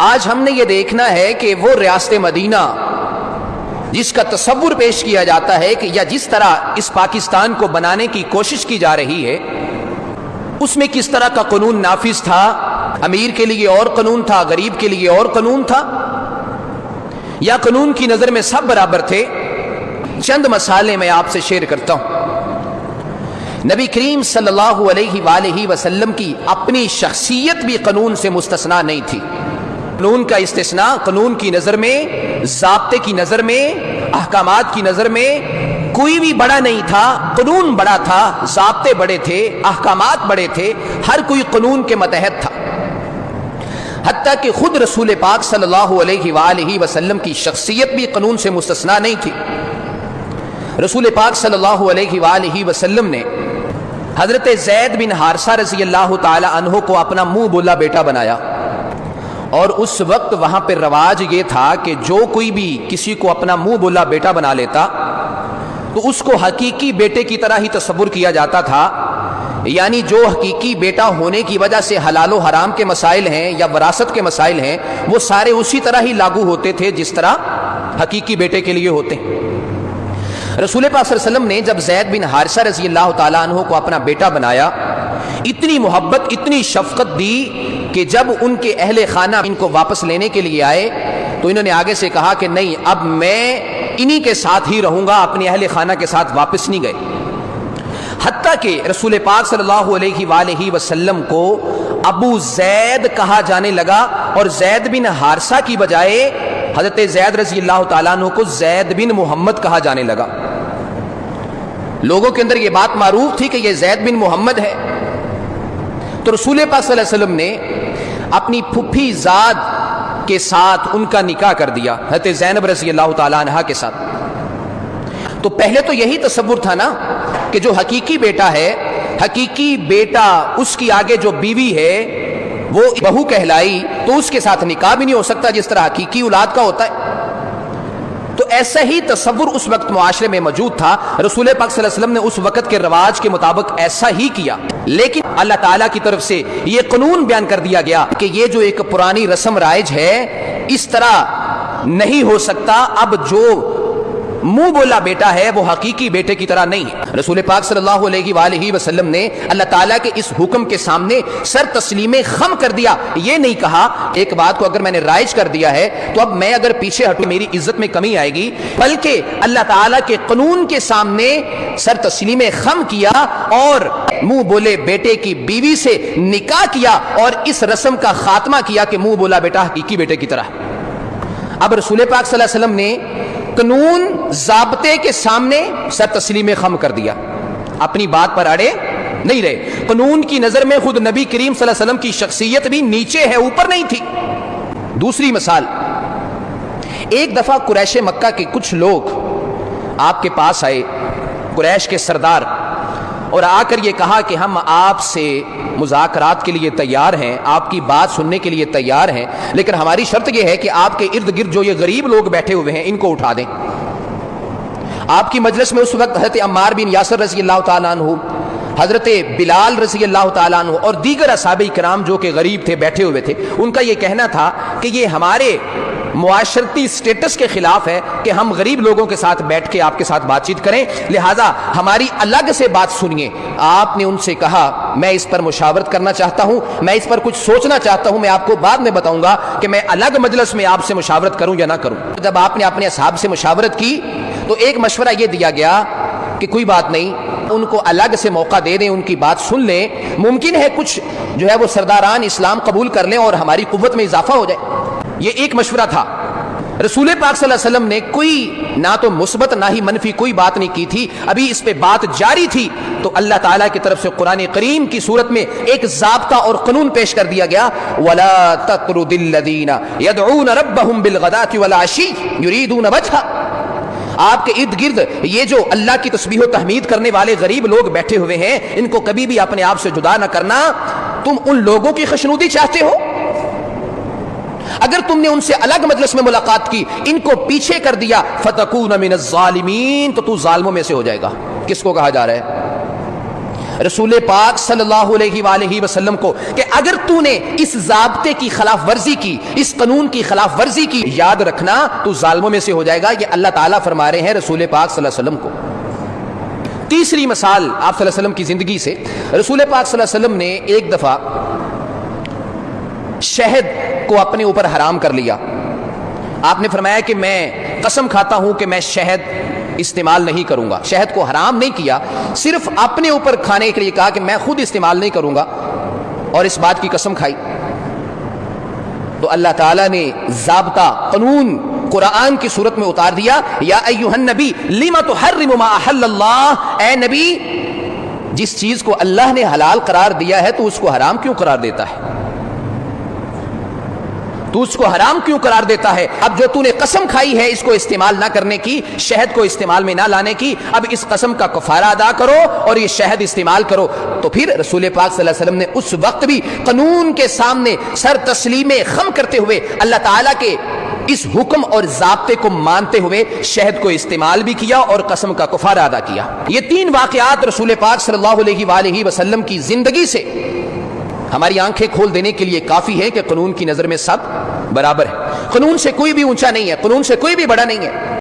آج ہم نے یہ دیکھنا ہے کہ وہ ریاست مدینہ جس کا تصور پیش کیا جاتا ہے کہ یا جس طرح اس پاکستان کو بنانے کی کوشش کی جا رہی ہے، اس میں کس طرح کا قانون نافذ تھا۔ امیر کے لیے اور قانون تھا، غریب کے لیے اور قانون تھا، یا قانون کی نظر میں سب برابر تھے۔ چند مسائل میں آپ سے شیئر کرتا ہوں۔ نبی کریم صلی اللہ علیہ وآلہ وسلم کی اپنی شخصیت بھی قانون سے مستثنا نہیں تھی۔ قانون کا استثناء قانون کی نظر میں، ضابطے کی نظر میں، احکامات کی نظر میں کوئی بھی بڑا نہیں تھا۔ قانون بڑا تھا، ضابطے بڑے تھے، احکامات بڑے تھے، ہر کوئی قانون کے متحد تھا۔ حتیٰ کہ خود رسول پاک صلی اللہ علیہ وآلہ وسلم کی شخصیت بھی قانون سے مستثنا نہیں تھی۔ رسول پاک صلی اللہ علیہ وآلہ وسلم نے حضرت زید بن حارثہ رضی اللہ تعالی عنہ کو اپنا منہ بولا بیٹا بنایا، اور اس وقت وہاں پہ رواج یہ تھا کہ جو کوئی بھی کسی کو اپنا منہ بولا بیٹا بنا لیتا تو اس کو حقیقی بیٹے کی طرح ہی تصور کیا جاتا تھا، یعنی جو حقیقی بیٹا ہونے کی وجہ سے حلال و حرام کے مسائل ہیں یا وراثت کے مسائل ہیں وہ سارے اسی طرح ہی لاگو ہوتے تھے جس طرح حقیقی بیٹے کے لیے ہوتے ہیں۔ رسول پاک صلی اللہ علیہ وسلم نے جب زید بن حارثہ رضی اللہ تعالیٰ عنہ کو اپنا بیٹا بنایا، اتنی محبت، اتنی شفقت دی کہ جب ان کے اہل خانہ ان کو واپس لینے کے لیے آئے تو انہوں نے آگے سے کہا کہ نہیں، اب میں انہی کے ساتھ ہی رہوں گا، اپنے اہل خانہ کے ساتھ واپس نہیں گئے۔ حتیٰ کہ رسول پاک صلی اللہ علیہ وآلہ وسلم کو ابو زید کہا جانے لگا، اور زید بن حارثہ کی بجائے حضرت زید رضی اللہ تعالیٰ عنہ کو زید بن محمد کہا جانے لگا۔ لوگوں کے اندر یہ بات معروف تھی کہ یہ زید بن محمد ہے۔ تو رسول پاک صلی اللہ علیہ وسلم نے اپنی پھپھی زاد کے ساتھ ان کا نکاح کر دیا، حضرت زینب رضی اللہ تعالیٰ عنہ کے ساتھ۔ تو پہلے تو یہی تصور تھا نا کہ جو حقیقی بیٹا ہے، حقیقی بیٹا اس کی آگے جو بیوی ہے وہ بہو کہلائی، تو اس کے ساتھ نکاح بھی نہیں ہو سکتا جس طرح حقیقی اولاد کا ہوتا ہے۔ تو ایسا ہی تصور اس وقت معاشرے میں موجود تھا۔ رسول پاک صلی اللہ علیہ وسلم نے اس وقت کے رواج کے مطابق ایسا ہی کیا، لیکن اللہ تعالیٰ کی طرف سے یہ قانون بیان کر دیا گیا کہ یہ جو ایک پرانی رسم رائج ہے اس طرح نہیں ہو سکتا۔ اب جو منہ بولا بیٹا ہے وہ حقیقی بیٹے کی طرح نہیں ہے۔ رسول پاک صلی اللہ علیہ وآلہ وسلم نے اللہ تعالیٰ کے اس حکم کے سامنے سر تسلیم خم کر دیا۔ یہ نہیں کہا ایک بات کو اگر میں نے رائج کر دیا ہے تو اب میں اگر پیچھے ہٹوں میری عزت میں کمی آئے گی، بلکہ اللہ تعالیٰ کے قانون کے سامنے سر تسلیم خم کیا اور منہ بولے بیٹے کی بیوی سے نکاح کیا، اور اس رسم کا خاتمہ کیا کہ منہ بولا بیٹا حقیقی بیٹے کی طرح۔ اب رسول پاک صلی اللہ علیہ وسلم نے قانون ضابطے کے سامنے سر تسلیم خم کر دیا، اپنی بات پر اڑے نہیں رہے۔ قانون کی نظر میں خود نبی کریم صلی اللہ علیہ وسلم کی شخصیت بھی نیچے ہے، اوپر نہیں تھی۔ دوسری مثال، ایک دفعہ قریش مکہ کے کچھ لوگ آپ کے پاس آئے، قریش کے سردار، اور آ کر یہ کہا کہ ہم آپ سے مذاکرات کے لیے تیار ہیں، آپ کی بات سننے کے لیے تیار ہیں، لیکن ہماری شرط یہ ہے کہ آپ کے ارد گرد جو یہ غریب لوگ بیٹھے ہوئے ہیں ان کو اٹھا دیں۔ آپ کی مجلس میں اس وقت حضرت عمار بن یاسر رضی اللہ تعالیٰ عنہ، حضرت بلال رضی اللہ تعالیٰ عنہ اور دیگر اصحاب کرام جو کہ غریب تھے بیٹھے ہوئے تھے۔ ان کا یہ کہنا تھا کہ یہ ہمارے معاشرتی سٹیٹس کے خلاف ہے کہ ہم غریب لوگوں کے ساتھ بیٹھ کے آپ کے ساتھ بات چیت کریں، لہٰذا ہماری الگ سے بات سنیے۔ آپ نے ان سے کہا میں اس پر مشاورت کرنا چاہتا ہوں، میں اس پر کچھ سوچنا چاہتا ہوں، میں آپ کو بعد میں بتاؤں گا کہ میں الگ مجلس میں آپ سے مشاورت کروں یا نہ کروں۔ جب آپ نے اپنے اصحاب سے مشاورت کی تو ایک مشورہ یہ دیا گیا کہ کوئی بات نہیں، ان کو الگ سے موقع دے دیں، ان کی بات سن لیں، ممکن ہے کچھ جو ہے وہ سرداران اسلام قبول کر لیں اور ہماری قوت میں اضافہ ہو جائے۔ یہ ایک مشورہ تھا۔ رسول پاک صلی اللہ علیہ وسلم نے کوئی نہ تو مثبت نہ ہی منفی کوئی بات نہیں کی تھی، ابھی اس پہ بات جاری تھی تو اللہ تعالیٰ کی طرف سے قرآن کریم کی صورت میں ایک ضابطہ اور قانون پیش کر دیا گیا، وَلَا تَطْرُدِ الَّذِينَ يَدْعُونَ رَبَّهُمْ بِالْغَدَاةِ وَالْعَشِيِّ يُرِيدُونَ وَجْهَهُ۔ آپ کے ارد گرد یہ جو اللہ کی تسبیح و تحمید کرنے والے غریب لوگ بیٹھے ہوئے ہیں ان کو کبھی بھی اپنے آپ سے جدا نہ کرنا۔ تم ان لوگوں کی خوشنودی چاہتے ہو؟ اگر تم نے ان سے الگ مجلس میں ملاقات کی، ان کو پیچھے کر دیا، فَتَكُونَ مِنَ الظَّالِمِينَ، تو تو ظالموں میں سے ہو جائے گا۔ کس کو کہا جا رہا ہے؟ رسول پاک صلی اللہ علیہ وآلہ وسلم کو کہ اگر تو نے اس ضابطے کی خلاف ورزی کی، اس قانون کی خلاف ورزی کی، یاد رکھنا تو ظالموں میں سے ہو جائے گا۔ یہ اللہ تعالیٰ فرما رہے ہیں رسول پاک صلی اللہ علیہ وسلم کو۔ تیسری مثال آپ صلی اللہ علیہ وسلم کی زندگی سے، رسول پاک صلی اللہ علیہ وسلم نے ایک دفعہ شہد کو اپنے اوپر حرام کر لیا۔ آپ نے فرمایا کہ میں قسم کھاتا ہوں کہ میں شہد استعمال نہیں کروں گا۔ شہد کو حرام نہیں کیا، صرف اپنے اوپر کھانے کے لیے کہا کہ میں خود استعمال نہیں کروں گا، اور اس بات کی قسم کھائی۔ تو اللہ تعالیٰ نے ضابطہ قانون قرآن کی صورت میں اتار دیا، یا ایھا النبی لما تحرم ما احل اللہ، اے نبی جس چیز کو اللہ نے حلال قرار دیا ہے تو اس کو حرام کیوں قرار دیتا ہے؟ تو اس کو حرام کیوں قرار دیتا ہے؟ اب جو تو نے قسم کھائی ہے اس کو استعمال نہ کرنے کی، شہد کو استعمال میں نہ لانے کی، اب اس قسم کا کفارہ ادا کرو اور یہ شہد استعمال کرو۔ تو پھر رسول پاک صلی اللہ علیہ وسلم نے اس وقت بھی قانون کے سامنے سر تسلیم خم کرتے ہوئے اللہ تعالیٰ کے اس حکم اور ضابطے کو مانتے ہوئے شہد کو استعمال بھی کیا اور قسم کا کفارہ ادا کیا۔ یہ تین واقعات رسول پاک صلی اللہ علیہ وآلہ وسلم کی زندگی سے ہماری آنکھیں کھول دینے کے لیے کافی ہے کہ قانون کی نظر میں سب برابر ہے۔ قانون سے کوئی بھی اونچا نہیں ہے، قانون سے کوئی بھی بڑا نہیں ہے۔